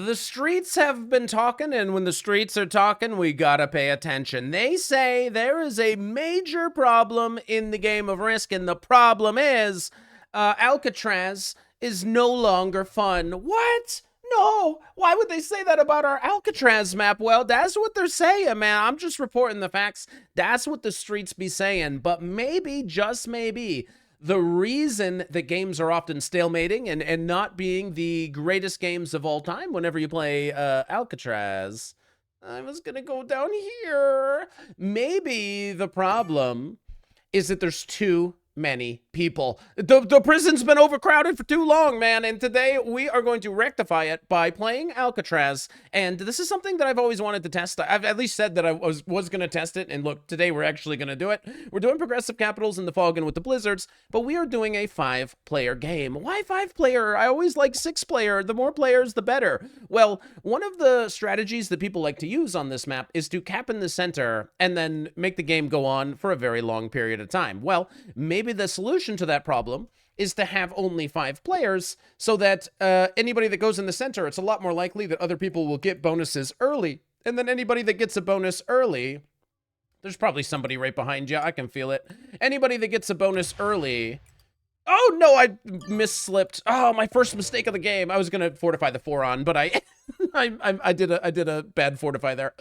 The streets have been talking, and when the streets are talking, we gotta pay attention. They say there is a major problem in the game of Risk, and the problem is Alcatraz is no longer fun. What? No, why would they say that about our Alcatraz map? Well, that's what they're saying, man. I'm just reporting the facts. That's what the streets be saying. But maybe, just maybe, the reason that games are often stalemating and not being the greatest games of all time whenever you play Alcatraz. I was gonna go down here. Maybe the problem is that there's too many people. The prison's been overcrowded for too long, man, and today we are going to rectify it by playing Alcatraz, and this is something that I've always wanted to test. I've at least said that I was going to test it, and look, today we're actually going to do it. We're doing progressive capitals in the fog and with the blizzards, but we are doing a 5-player game. Why 5-player? I always like 6-player. The more players, the better. Well, one of the strategies that people like to use on this map is to cap in the center and then make the game go on for a very long period of time. Well, maybe the solution to that problem is to have only 5 players so that anybody that goes in the center, it's a lot more likely that other people will get bonuses early. And then anybody that gets a bonus early, there's probably somebody right behind you. I can feel it. Anybody that gets a bonus early. Oh, no, I misslipped. Oh, my first mistake of the game. I was going to fortify the 4 on, but I did a bad fortify there.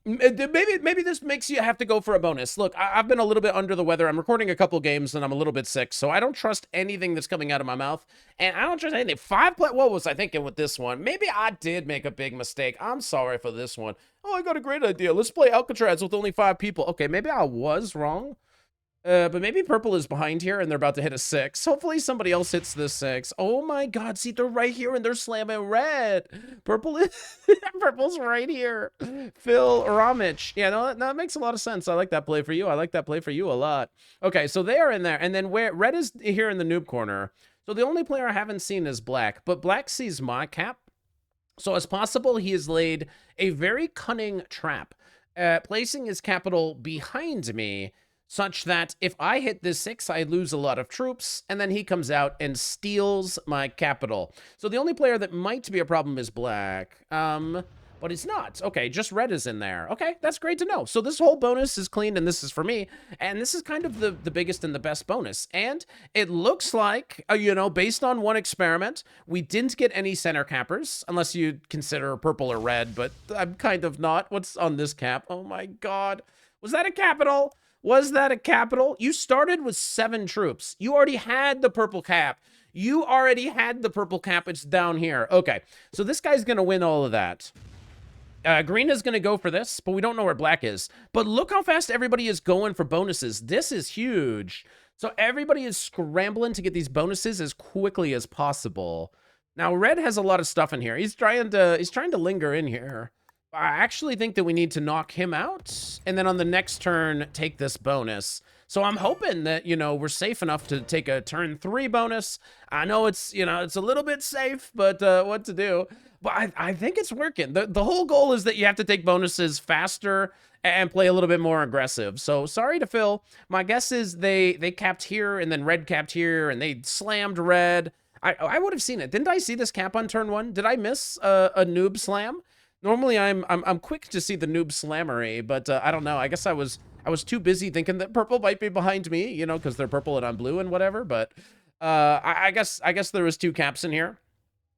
Maybe this makes you have to go for a bonus. Look, I've been a little bit under the weather. I'm recording a couple games and I'm a little bit sick, so I don't trust anything that's coming out of my mouth. And I don't trust anything. What was I thinking with this one? Maybe I did make a big mistake. I'm sorry for this one. Oh, I got a great idea. Let's play Alcatraz with only 5 people. Okay, maybe I was wrong. But maybe purple is behind here and they're about to hit a 6. Hopefully somebody else hits this 6. Oh my god, see, they're right here and they're slamming red. Purple's right here. Phil Ramich. Yeah, no, that makes a lot of sense. I like that play for you. I like that play for you a lot. Okay, so they are in there. And then where red is here in the noob corner. So the only player I haven't seen is black. But black sees my cap. So it's possible he has laid a very cunning trap, placing his capital behind me, such that if I hit this 6, I lose a lot of troops, and then he comes out and steals my capital. So the only player that might be a problem is black. But it's not. Okay, just red is in there. Okay, that's great to know. So this whole bonus is clean, and this is for me. And this is kind of the biggest and the best bonus. And it looks like, you know, based on one experiment, we didn't get any center cappers, unless you consider purple or red, but I'm kind of not. What's on this cap? Oh my god. Was that a capital? Was that a capital? You started with 7 troops. You already had the purple cap. You already had the purple cap. It's down here. Okay, so this guy's going to win all of that. Green is going to go for this, but we don't know where black is. But look how fast everybody is going for bonuses. This is huge. So everybody is scrambling to get these bonuses as quickly as possible. Now, red has a lot of stuff in here. He's trying to linger in here. I actually think that we need to knock him out, and then on the next turn, take this bonus. So I'm hoping that, you know, we're safe enough to take a turn 3 bonus. I know it's, you know, it's a little bit safe, but what to do? But I think it's working. The whole goal is that you have to take bonuses faster and play a little bit more aggressive. So sorry to Phil. My guess is they capped here, and then red capped here, and they slammed red. I would have seen it. Didn't I see this cap on turn 1? Did I miss a noob slam? Normally, I'm quick to see the noob slammery, but I don't know. I guess I was too busy thinking that purple might be behind me, you know, because they're purple and I'm blue and whatever. But I guess there was 2 caps in here.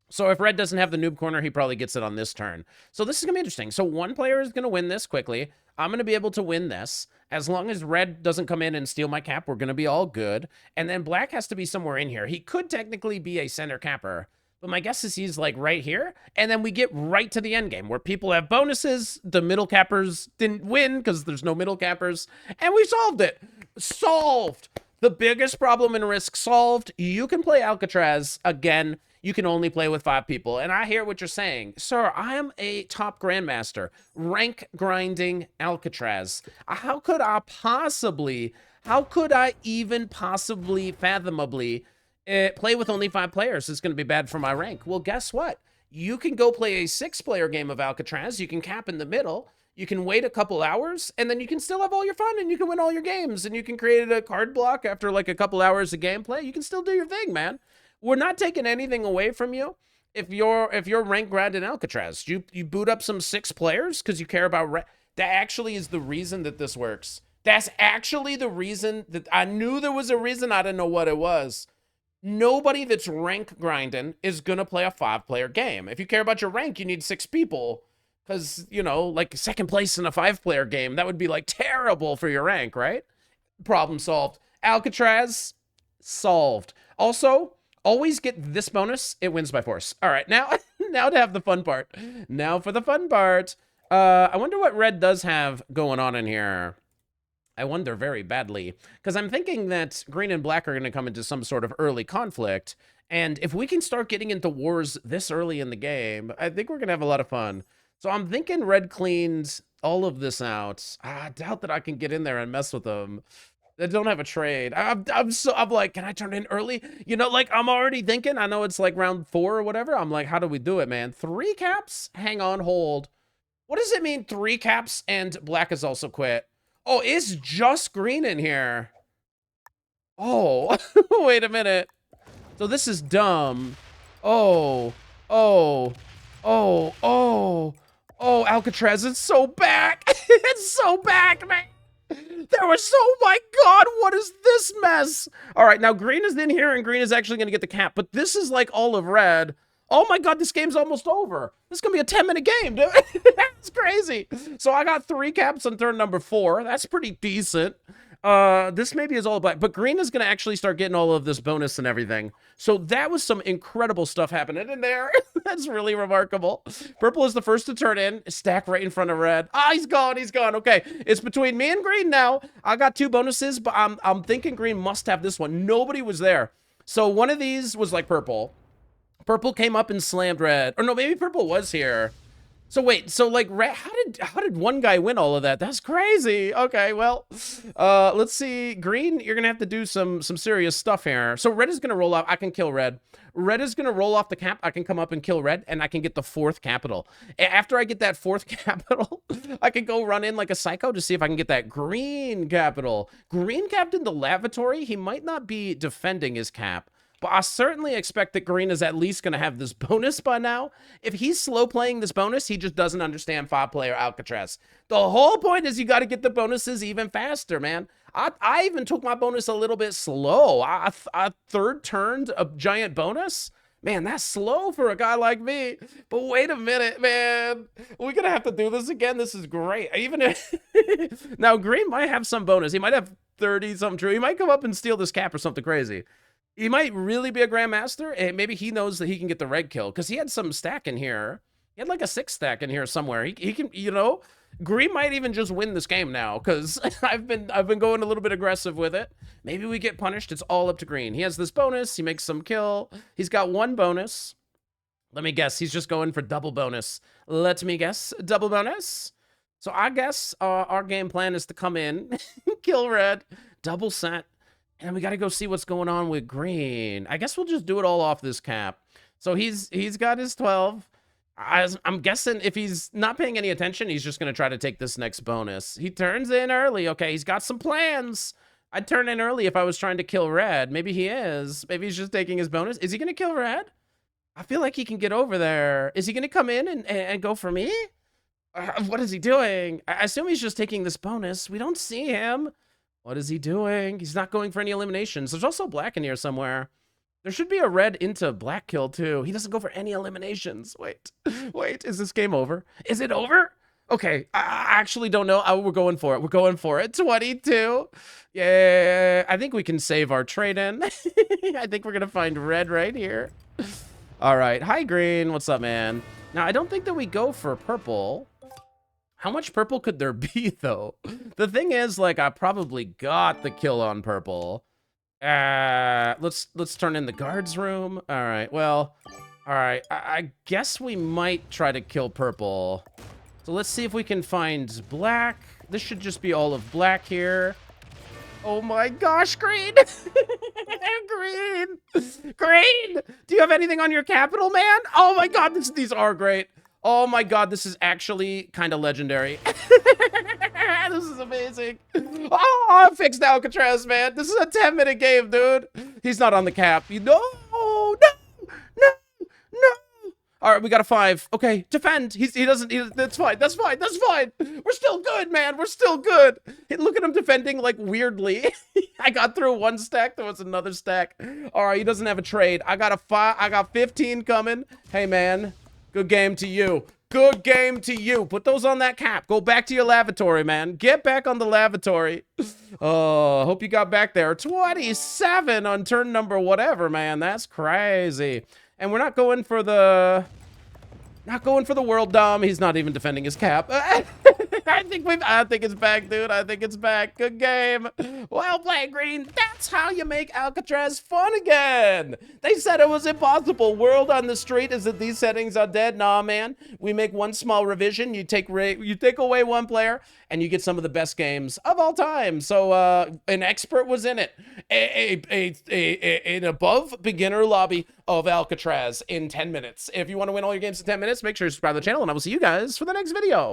So if red doesn't have the noob corner, he probably gets it on this turn. So this is gonna be interesting. So one player is gonna win this quickly. I'm gonna be able to win this. As long as red doesn't come in and steal my cap, we're gonna be all good. And then black has to be somewhere in here. He could technically be a center capper, but my guess is he's like right here. And then we get right to the end game where people have bonuses. The middle cappers didn't win because there's no middle cappers. And we solved it. Solved. The biggest problem in Risk solved. You can play Alcatraz again. You can only play with 5 people. And I hear what you're saying. Sir, I am a top grandmaster. Rank grinding Alcatraz. How could I even possibly, fathomably, play with only 5 players? It's going to be bad for my rank. Well, guess what? You can go play a 6-player game of Alcatraz. You can cap in the middle. You can wait a couple hours, and then you can still have all your fun, and you can win all your games, and you can create a card block after like a couple hours of gameplay. You can still do your thing, man. We're not taking anything away from you. if you're rank grind in Alcatraz, you boot up some 6 players because you care about that actually is the reason that this works. That's actually the reason that I knew there was a reason. I didn't know what it was. Nobody that's rank grinding is gonna play a 5-player game. If you care about your rank, you need 6 people. Because, you know, like second place in a 5-player game, that would be like terrible for your rank, right? Problem solved. Alcatraz, solved. Also, always get this bonus. It wins by force. All right, now, now to have the fun part. Now for the fun part. I wonder what red does have going on in here. I wonder very badly, because I'm thinking that green and black are going to come into some sort of early conflict, and if we can start getting into wars this early in the game, I think we're going to have a lot of fun. So I'm thinking red cleans all of this out. I doubt that I can get in there and mess with them. They don't have a trade. I'm like, can I turn in early? You know, like, I'm already thinking, I know it's like round 4 or whatever. I'm like, how do we do it, man? 3 caps? Hang on, hold. What does it mean, 3 caps and black is also quit? Oh, it's just green in here. Oh, wait a minute. So this is dumb. Oh, oh, oh, oh, oh, Alcatraz, it's so back. It's so back, man. There was so, oh my God, what is this mess? All right, now green is in here and green is actually going to get the cap, but this is like all of red. Oh my God, this game's almost over. This is gonna be a 10-minute game, dude. That's crazy. So I got 3 caps on turn number 4. That's pretty decent. This maybe is all black, but green is gonna actually start getting all of this bonus and everything. So that was some incredible stuff happening in there. That's really remarkable. Purple is the first to turn in. Stack right in front of red. Ah, he's gone, he's gone. Okay, it's between me and green now. I got 2 bonuses, but I'm thinking green must have this one. Nobody was there. So one of these was like purple. Purple came up and slammed red. Or no, maybe purple was here. So wait, so like red, how did one guy win all of that? That's crazy. Okay, well, let's see. Green, you're gonna have to do some serious stuff here. So red is gonna roll off. I can kill red. Red is gonna roll off the cap. I can come up and kill red, and I can get the 4th capital. After I get that 4th capital, I can go run in like a psycho to see if I can get that green capital. Green capped in the lavatory. He might not be defending his cap, but I certainly expect that green is at least going to have this bonus by now. If he's slow playing this bonus, he just doesn't understand 5-player Alcatraz. The whole point is you got to get the bonuses even faster, man. I even took my bonus a little bit slow. I 3rd turned a giant bonus. Man, that's slow for a guy like me. But wait a minute, man. We're going to have to do this again. This is great. Even if now, green might have some bonus. He might have 30-something true. He might come up and steal this cap or something crazy. He might really be a grandmaster, and maybe he knows that he can get the red kill, because he had some stack in here. He had like a 6 stack in here somewhere. He can, you know, green might even just win this game now, because I've been going a little bit aggressive with it. Maybe we get punished. It's all up to green. He has this bonus. He makes some kill. He's got 1 bonus. Let me guess. He's just going for double bonus. Let me guess. Double bonus. So I guess our game plan is to come in, kill red, double set. And we got to go see what's going on with green. I guess we'll just do it all off this cap. So he's got his 12. I'm guessing if he's not paying any attention, he's just going to try to take this next bonus. He turns in early. Okay, he's got some plans. I'd turn in early if I was trying to kill red. Maybe he is. Maybe he's just taking his bonus. Is he going to kill red? I feel like he can get over there. Is he going to come in and go for me? What is he doing? I assume he's just taking this bonus. We don't see him. What is he doing? He's not going for any eliminations. There's also black in here somewhere. There should be a red into black kill too. He doesn't go for any eliminations. Wait, is this game over? Is it over? Okay, I actually don't know. We're going for it. We're going for it. 22. Yeah, I think we can save our trade in. I think we're going to find red right here. All right. Hi, green. What's up, man? Now, I don't think that we go for purple. How much purple could there be, though? The thing is, like, I probably got the kill on purple. Let's turn in the guards room. All right, well, all right. I guess we might try to kill purple. So let's see if we can find black. This should just be all of black here. Oh my gosh, green! Green! Green! Do you have anything on your capital, man? Oh my God, these are great. Oh my God, this is actually kind of legendary. This is amazing. Oh, I fixed Alcatraz, man. This is a 10-minute game, dude. He's not on the cap. No, no, no, no. All right, we got a 5. Okay, defend. He doesn't. That's fine. That's fine. That's fine. We're still good, man. We're still good. Hey, look at him defending like weirdly. I got through one stack. There was another stack. All right, he doesn't have a trade. I got a 5. I got 15 coming. Hey, man. Good game to you. Good game to you. Put those on that cap. Go back to your lavatory, man. Get back on the lavatory. Oh, hope you got back there. 27 on turn number whatever, man. That's crazy. And we're not going for the... Not going for the world dom. He's not even defending his cap. I think it's back, dude. I think it's back. Good game. Well played, Green. That's how you make Alcatraz fun again. They said it was impossible. World on the street is that these settings are dead. Nah, man. We make one small revision. You take away one player, and you get some of the best games of all time. So an expert was in it. An above beginner lobby of Alcatraz in 10 minutes. If you want to win all your games in 10 minutes, make sure to subscribe to the channel, and I will see you guys for the next video.